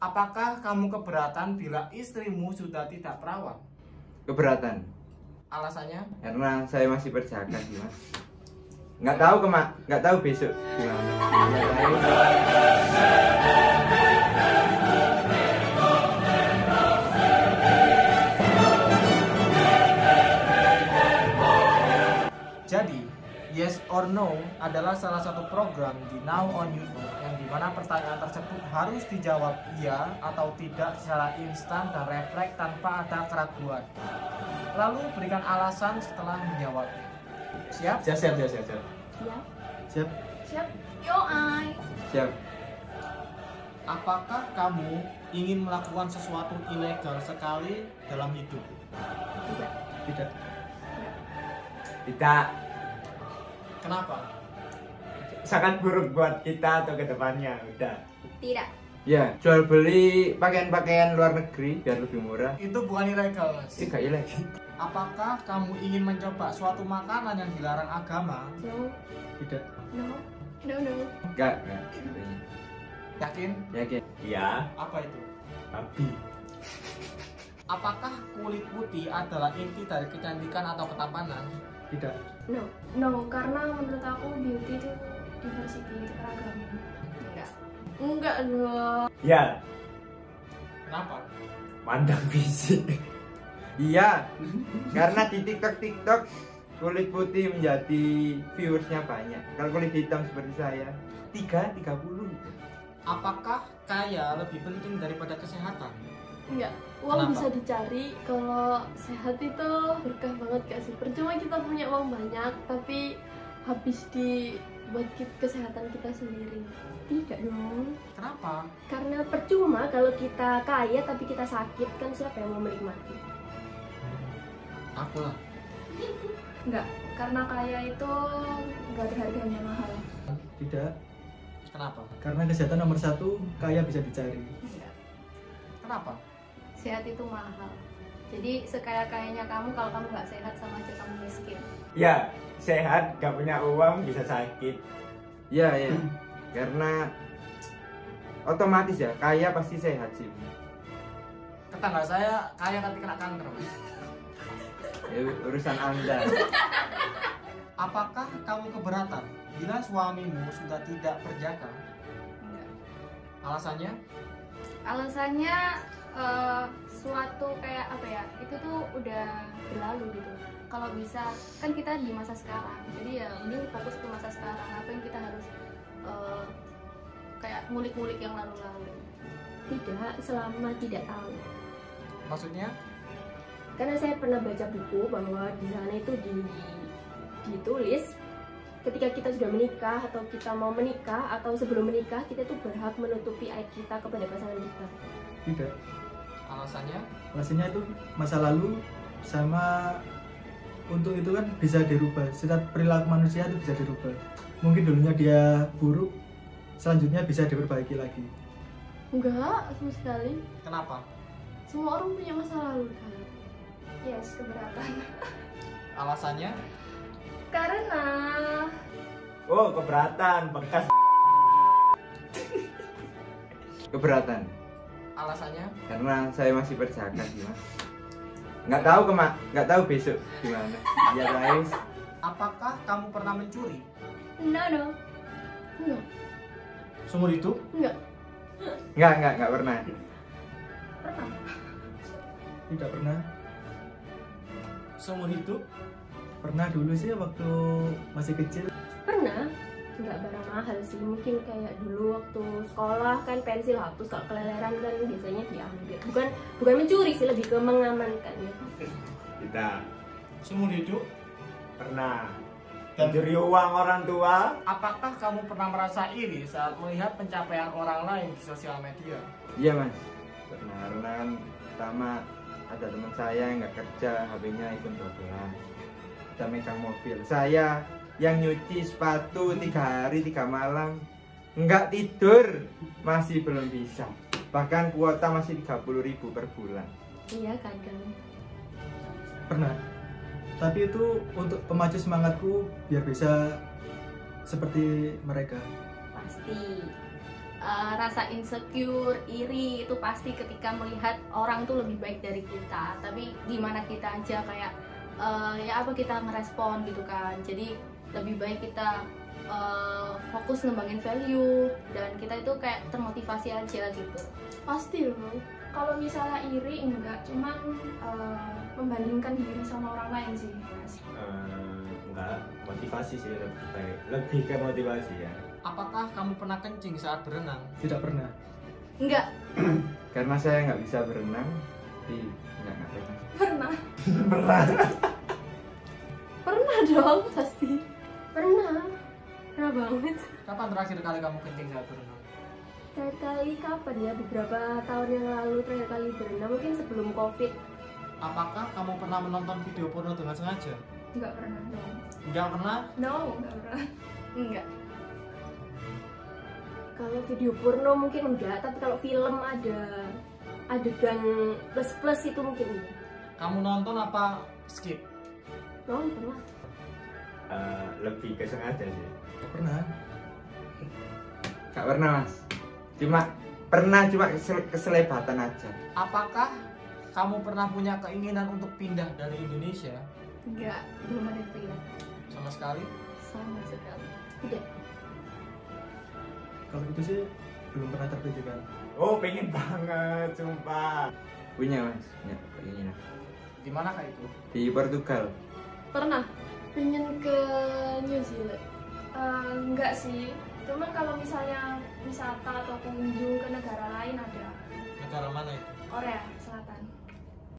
Apakah kamu keberatan bila istrimu sudah tidak perawan? Keberatan. Alasannya? Karena saya masih berjaga sih mas. Nggak tahu besok gimana. Jadi, Yes or No adalah salah satu program di Now on YouTube yang dimana pertanyaan tersebut harus dijawab iya atau tidak secara instan dan refleks tanpa ada keraguan. Lalu berikan alasan setelah menjawabnya. Siap? Siap. Yo ai. Siap. Apakah kamu ingin melakukan sesuatu ilegal sekali dalam hidup? Tidak. Kenapa? Sangat buruk buat kita atau kedepannya. Udah. Tidak. Ya, jual beli pakaian-pakaian luar negeri biar lebih murah. Itu bukan ilegal, Mas. Gak ilegal. Apakah kamu ingin mencoba suatu makanan yang dilarang agama? No. Tidak. No. Enggak. Yakin? Yakin. Iya. Apa itu? Babi. Apakah kulit putih adalah inti dari kecantikan atau ketampanan? Tidak. No, karena menurut aku beauty itu diversity, itu keragaman. Enggak dong. Ya. Kenapa? Pandang fisik. Iya. Karena di TikTok kulit putih menjadi viewersnya banyak. Kalau kulit hitam seperti saya 30. Apakah kaya lebih penting daripada kesehatan? Enggak. Uang Kenapa? bisa dicari, kalau sehat itu berkah banget gak sih? Percuma kita punya uang banyak tapi habis buat kesehatan kita sendiri. Tidak dong. Kenapa? Karena percuma kalau kita kaya tapi kita sakit, kan siapa yang mau menikmati? Aku lah. Enggak, karena kaya itu enggak ada harganya, mahal. Tidak, Kenapa? karena kesehatan nomor 1, kaya bisa dicari. Enggak. Kenapa? Sehat itu mahal. Jadi sekaya-kayanya kamu, kalau kamu nggak sehat sama aja kamu miskin. Ya, sehat gak punya uang bisa sakit. Ya. Karena otomatis ya, kaya pasti sehat sih. Tetangga saya kaya tapi kena kanker, Mas. Ya, urusan Anda. Apakah kamu keberatan bila suamimu sudah tidak berjaga? Enggak. Alasannya? Alasannya suatu kayak apa ya, itu tuh udah berlalu gitu. Kalau bisa kan kita di masa sekarang, jadi ya mending fokus ke masa sekarang. Apa yang kita harus kayak ngulik-ngulik yang lalu-lalu? Tidak, selama tidak tahu. Maksudnya? Karena saya pernah baca buku bahwa di sana itu ditulis ketika kita sudah menikah atau kita mau menikah atau sebelum menikah, kita tuh berhak menutupi aib kita kepada pasangan kita. Tidak. Alasannya? Alasannya itu masa lalu sama untuk itu kan bisa dirubah. Setiap perilaku manusia itu bisa dirubah. Mungkin dulunya dia buruk, selanjutnya bisa diperbaiki lagi. Enggak, sama sekali. Kenapa? Semua orang punya masa lalu kan. Yes, keberatan. Alasannya? Karena Oh, keberatan, bekas. Keberatan. Alasannya? Karena saya masih berjaga sih mas. Nggak tahu besok gimana. Ya guys. Apakah kamu pernah mencuri? no. Enggak. Seumur hidup? Enggak. Nggak pernah. Pernah. Tidak pernah. Seumur hidup? Pernah dulu sih waktu masih kecil. Pernah. Enggak barang mahal sih, mungkin kayak dulu waktu sekolah kan pensil hapus, kalau keleleran kan biasanya diambil. Bukan mencuri sih, lebih ke mengamankan ya. Tidak. Seumur hidup? Pernah. Dan Mencuri uang orang tua. apakah kamu pernah merasa iri saat melihat pencapaian orang lain di sosial media? Iya mas. Pernah. Karena kan pertama ada teman saya yang nggak kerja, HP-nya iPhone 12. Kita megang mobil. Saya yang nyuci sepatu 3 hari 3 malam, nggak tidur masih belum bisa. Bahkan kuota masih 30.000 per bulan. Iya kadang. Pernah. Tapi itu untuk pemacu semangatku biar bisa seperti mereka. Pasti. rasa insecure, iri itu pasti ketika melihat orang tuh lebih baik dari kita. Tapi gimana kita aja kayak ya apa kita ngerespon gitu kan. Jadi lebih baik kita fokus ngembangin value dan kita itu kayak termotivasi aja gitu. Pasti loh, kalau misalnya iri enggak, cuman membandingkan diri sama orang lain sih Mas. Enggak, motivasi sih lebih ke motivasi ya. Apakah kamu pernah kencing saat berenang? Tidak pernah. Enggak. Karena saya nggak bisa berenang, jadi nggak pernah. Pernah. Pernah. Pernah dong pasti. Pernah banget. Kapan terakhir kali kamu kencing saat berenang? Terakhir kali kapan ya? Beberapa tahun yang lalu terakhir kali berenang, mungkin sebelum COVID. Apakah kamu pernah menonton video porno dengan sengaja? Enggak pernah, no. Enggak pernah? No, enggak pernah. Enggak. Kalau video porno mungkin enggak, tapi kalau film ada adegan plus itu mungkin iya. Kamu nonton apa skip? Nonton lah. Lebih ke sengaja sih. Tidak pernah. Nggak pernah mas. Cuma keselebatan aja. Apakah kamu pernah punya keinginan untuk pindah dari Indonesia? Enggak, belum ada pikiran Sama sekali? sama sekali. Tidak. Kalau itu sih belum pernah terpikirkan. Oh, pengen banget, sumpah. Punya mas, punya keinginan. Di mana kah itu? Di Portugal. Pernah. Pengen ke New Zealand. Enggak sih. Cuman kalau misalnya wisata atau kunjung ke negara lain ada. Negara mana itu? Korea.